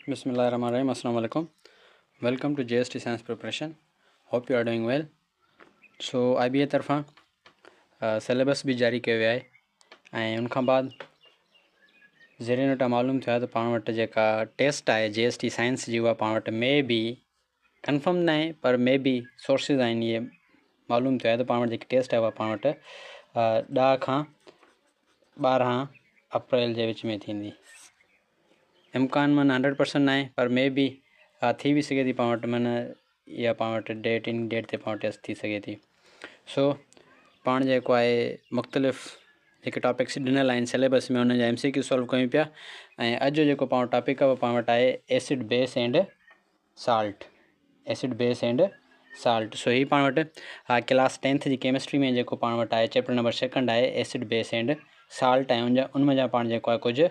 Bismillahirrahmanirrahim. Assalamu alaikum. Welcome to JST Science Preparation. Hope you are doing well. So IBA तरफ़ां syllabus भी जारी कयो वियो आहे ऐं उन खां बाद ज़रिए नोटा मालूम थियो आहे त पाण वटि जेका टेस्ट आहे JST साइंस जी उहा पाण वटि में बी कंफर्म न आहे पर में बी सोर्सिस आहिनि इहे मालूम थियो आहे त पाण वटि जेकी टेस्ट आहे उहा पाण वटि 10 खां 12 अप्रैल जे विच में थींदी। इम्कान मन 100% न आहे पर में बी थी भी सघे थी पाण वटि मन इहा पाण वटि डेट इन डेट ते पाण वटि टेस्ट थी सघे थी। सो पाण जेको आहे मुख़्तलिफ़ जेके टॉपिक्स ॾिनल आहिनि सिलेबस में उन जा MCQ सॉल्व कयूं पिया ऐं अॼु जो जेको पाण टॉपिक आहे उहो पाण वटि आहे acid base and salt. Acid base and salt. So ही पाण वटि क्लास 10th जी केमिस्ट्री में जेको पाण वटि आहे चैप्टर नंबर 2 आहे एसिड बेस एंड साल्ट ऐं उनमें जा पाण जेको आहे कुझु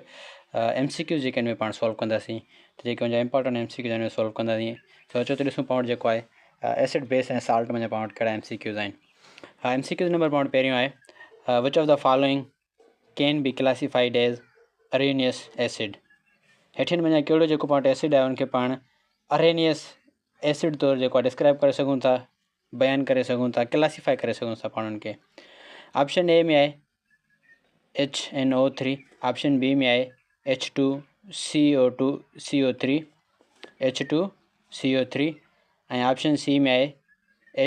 MCQ जेके में पाण सॉल्व कंदासीं त जेके उनजा इंपॉर्टेंट MCQ आहिनि सॉल्व कंदासीं। सो अचो त ॾिसूं पाण वटि जेको आहे एसिड बेस ऐं साल्ट में पाण वटि कहिड़ा MCQs आहिनि। MCQ नंबर पाण वटि पहिरियों आहे which of the following can be classified as Arrhenius acid. हेठिन में कहिड़ो जेको पाण वटि एसिड आहे उनखे पाण अरेनियस एसिड तौरु जेको आहे डिस्क्राइब करे सघूं था, बयानु करे सघूं था, क्लासिफाई करे सघूं था पाण उनखे। ऑप्शन ए में आहे HNO3, ऑप्शन बी में आहे H2CO2 CO3 H2CO3 ऐं ऑप्शन सी में आहे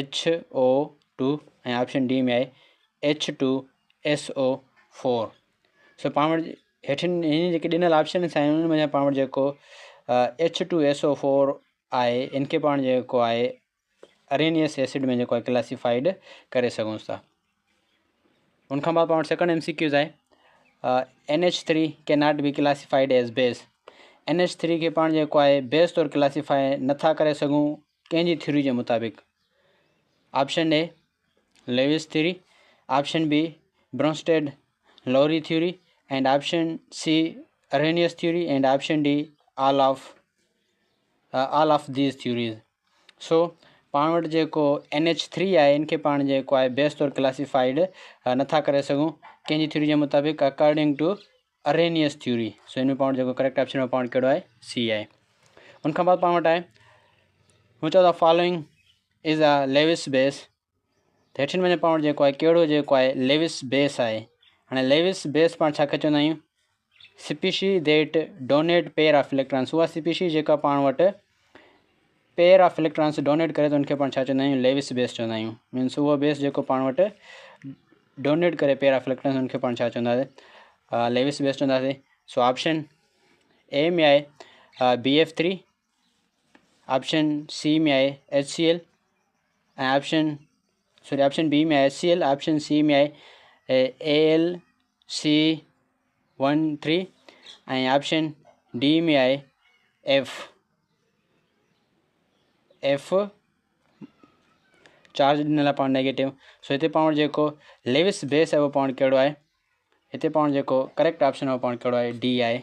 HO2 ऐं ऑप्शन डी में आहे H2SO4। सो पाण वटि हेठिन हिन जेके ॾिनल ऑप्शन आहिनि उन में पाण वटि जेको H2SO4 आहे इनखे पाण जेको आहे अरेनियस एसिड में जेको आहे क्लासिफाइड करे सघूं था। उनखां बाद पाण वटि सेकंड MCQs आहे NH3 can not be classified as base. NH3 के पाण जेको आहे बेस तौरु क्लासिफाई नथा करे सघूं कंहिंजी थ्योरी जे मुताबिक़। Option A Lewis theory, option B Bronsted Lowry theory and option C Arrhenius theory and option D all of these theories. So पाण वटि जेको NH3 आहे इनखे पाण जेको आहे बेस तौरु क्लासिफाइड नथा करे सघूं कंहिंजी थ्योरी जे मुताबिक़ अकॉर्डिंग टू अरेनियस थ्योरी। सो इन में पाण जेको करेक्ट ऑप्शन पाण कहिड़ो आहे सी आहे। उनखां बाद पाण वटि आहे which of the following is a Lewis base. त हेठिन में पाण वटि जेको आहे कहिड़ो जेको आहे लेविस बेस आहे। हाणे लेविस बेस पाण छा खे चवंदा आहियूं species that donate pair of electrons. उहा स्पीशी जेका पाण वटि पेयर ऑफ इलेक्ट्रॉन्स डोनेट करे त उनखे पाण छा चवंदा आहियूं लेविस बेस चवंदा आहियूं। मीन्स उहो बेस जेको पाण वटि डोनेट करे पेयर ऑफ इलेक्ट्रॉन्स उनखे पाण छा चवंदासीं लेविस बेस चवंदासीं। सो ऑप्शन ए में आहे BF3, ऑप्शन सी में आहे HCl ऐं ऑप्शन बी में आहे HCl, ऑप्शन सी में आहे AlC13 ऐं ऑप्शन डी में आहे F चार्ज ॾिनल आहे पाण नेगेटिव। सो हिते पाण वटि जेको लेविस बेस आहे उहो पाण कहिड़ो आहे हिते पाण जेको करेक्ट ऑप्शन आहे पाण कहिड़ो आहे डी आहे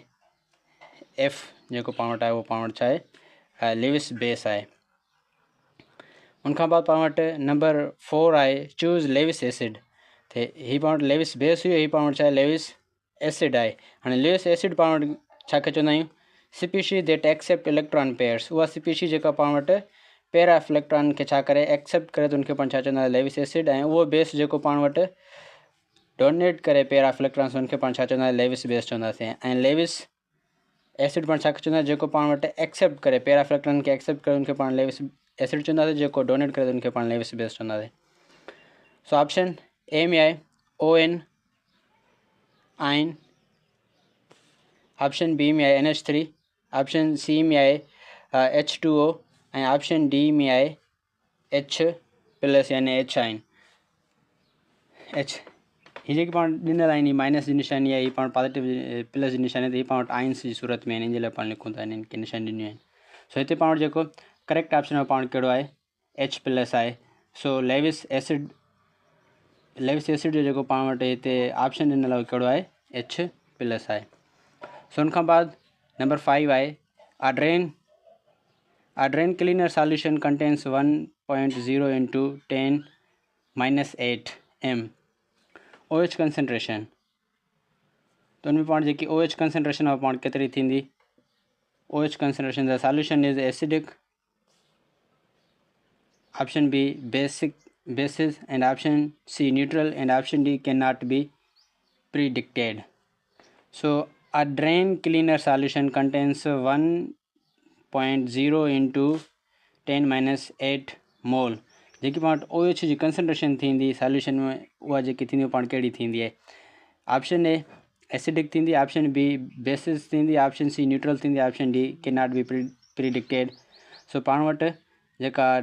F जेको पाण वटि आहे उहो पाण वटि छा आहे लेविस बेस आहे। उनखां बाद पाण वटि नंबर 4 आहे चूज़ लेविस एसिड। त हीअ पाण वटि लेविस बेस हुई, हीअ पाण वटि छा आहे लेविस एसिड आहे। हाणे लेविस एसिड पाण वटि छा खे चवंदा आहियूं species that accept electron pairs. उहा स्पीशी जेका पाण वटि पेयर ऑफ इलेक्ट्रॉन खे छा करे एक्सेप्ट करे त उनखे पाण छा चवंदा लेविस एसिड ऐं उहो बेस जेको पाण वटि डोनेट करे पेयर ऑफ इलेक्ट्रॉन्स उनखे पाण छा चवंदा लेविस बेस चवंदासीं। ऐं लेविस एसिड पाण छा खे चवंदा जेको पाण वटि एक्सेप्ट करे पेयर ऑफ इलेक्ट्रॉन खे एक्सेप्ट करे उनखे पाण लेविस एसिड चवंदासीं, जेको डोनेट करे उनखे पाण लेविस बेस चवंदासीं। सो ऑप्शन ए में आहे ON आइन, ऑप्शन बी में आहे NH3, ऑप्शन सी में आहे H2O ऐं ऑप्शन डी में आहे H+ यानी H आइन। हीअ जेकी पाण ॾिनल आहिनि माइनस जी निशानी आहे, हीअ पाण पॉजिटिव प्लस जी निशानी आहे, त हीअ पाण वटि आइंस जी सूरत में आहिनि, इन जे लाइ पाण लिखूं था हिननि खे निशानी ॾिनियूं आहिनि। सो हिते पाण वटि जेको करेक्ट ऑप्शन आहे पाण कहिड़ो आहे H+ आहे। सो लेविस एसिड जो जेको पाण वटि हिते ऑप्शन ॾिनल आहे कहिड़ो आहे H+ आहे। सो उनखां बाद नंबर 5 आहे A drain cleaner solution contains 1.0 into 10⁻8 m OH concentration। तो उनमें पाण जेकी OH कंसंट्रेशन आहे पाण केतिरी थींदी OH concentration. The solution is acidic. Option B, bases, and option C, neutral, and option D, cannot be predicted. So a drain cleaner solution contains 1.0 into 10 minus 8 मोल जेकी पाण OH जी कंसंट्रेशन थींदी solution में उहा जेकी थींदी पाण कहिड़ी थींदी आहे. ऑप्शन ए एसिडिक थींदी, ऑप्शन बी बेसिस थींदी, ऑप्शन सी न्यूट्रल थींदी, option D can not be predicted. So पाण वटि जेका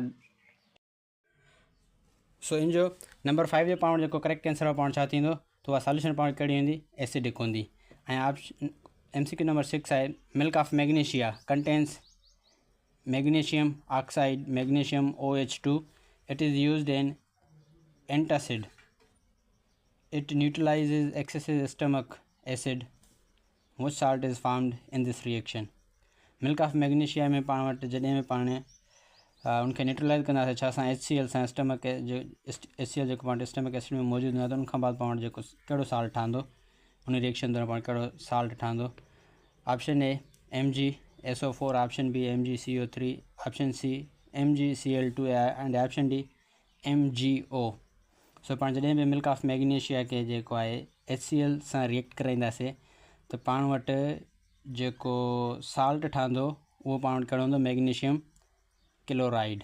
इन जो नंबर 5 जो पाण जेको करेक्ट आंसर पाण छा थींदो त उहा सॉल्यूशन पाण कहिड़ी हूंदी एसिडिक हूंदी. ऐं ऑप्शन MCQ नंबर 6 आहे milk of magnesia contains magnesium oxide, magnesium OH2. It is used in antacid. It neutralizes excessive stomach acid. Which salt is formed in this reaction? Milk of magnesia में पाण वटि जॾहिं में पाण उनखे neutralise कंदासीं छा सां HCl सां स्टमक HCl जेको पाण स्टमक एसिड में मौजूदु हूंदो आहे त उनखां बाद पाण जेको कहिड़ो साल्ट ठहंदो उन रिएक्शन दौरान पाण कहिड़ो साल्ट ठहंदो. Option A MgSO4, option B MgCO3, option C MgCl2 and option D MgO. सो पाण जॾहिं बि मिल्क ऑफ मैग्नीशिया के जेको आहे HCl सां रिएक्ट कराईंदासीं त पाण वटि जेको साल्ट ठहंदो उहो पाण वटि कहिड़ो हूंदो मैग्नीशियम क्लोराइड.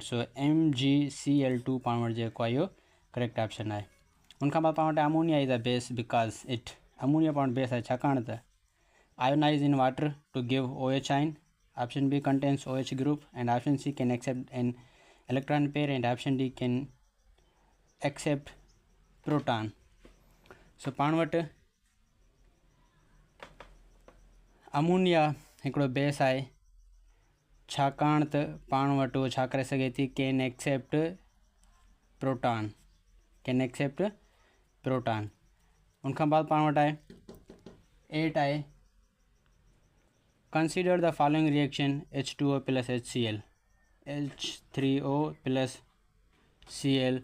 सो MgCl2 पाण वटि जेको आहे इहो करेक्ट ऑप्शन आहे. उनखां बाद पाण वटि ammonia is a base because it ammonia पाण बेस आहे छाकाणि त ionize in water to give OH ion. Option B contains OH group and option C can accept an electron pair and option D can accept proton. So पाण वटि ammonia हिकिड़ो base आहे छाकाणि त पाण वटि उहो छा करे सघे थी कैन एक्सेप्ट प्रोटॉन. उनखां बाद पाण वटि आहे 8 आहे Consider the following reaction H2O plus HCl, H3O plus Cl.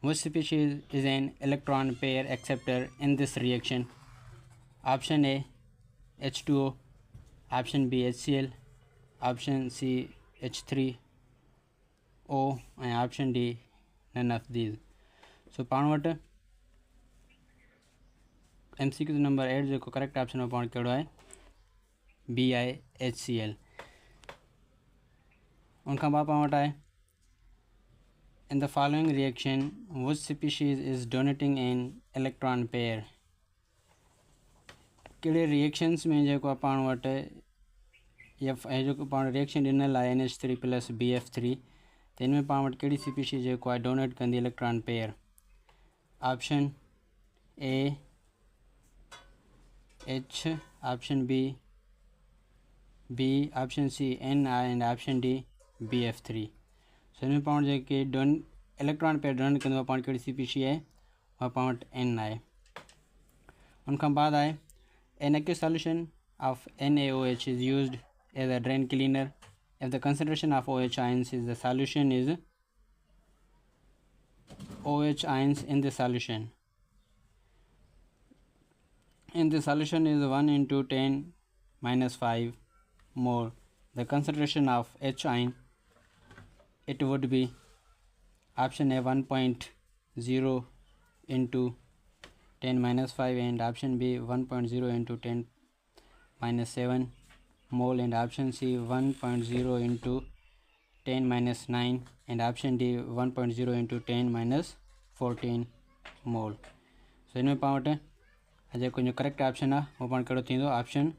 Which species is an electron pair acceptor in this reaction? Option A H2O, option B HCl, option C H3O and option D none of these. So पाण वटि MCQ number 8 जेको correct option आहे पाण कहिड़ो आहे B आहे HCl. उनखां बाद पाण वटि आहे in the following reaction which species is donating an electron pair. कहिड़े रिएक्शन्स में जेको आहे पाण वटि जेको पाण रिएक्शन ॾिनल आहे NH3 प्लस BF3 त हिन में पाण वटि कहिड़ी स्पीशीज़ जेको आहे डोनेट कंदी electron pair. Option A H, option B, option C N and option D BF3. सो हिन में पाण जेके इलेक्ट्रॉन पेयर डोनेट कंदो आहे पाण कहिड़ी स्पीशी आहे उहा पाण वटि N आहे. उनखां बाद आहे an aqueous solution of NaOH is used as a drain cleaner if the concentration of OH ions is the solution is OH ions in the solution is 1 into 10 minus 5 mole. The concentration of H ion it would be option A 1.0 into 10 minus 5 and option B 1.0 into 10 minus 7 mole and option C 1.0 into 10 minus 9 and option D 1.0 into 10 minus 14 mole. So इनमें पाण वटि जेको जो correct option आहे उहो पाण कहिड़ो थींदो option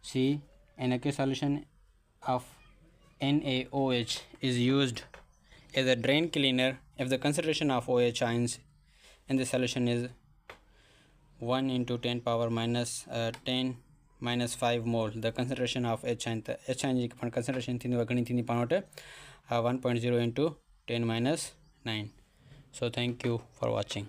C an aqueous solution of NaOH is used as a drain cleaner if the concentration of OH ions in the solution is 1 into 10 power minus 10 minus 5 mole. The concentration of H ion जी concentration थींदी घणी थींदी पाण वटि 1.0 into 10 minus 9. So thank you for watching.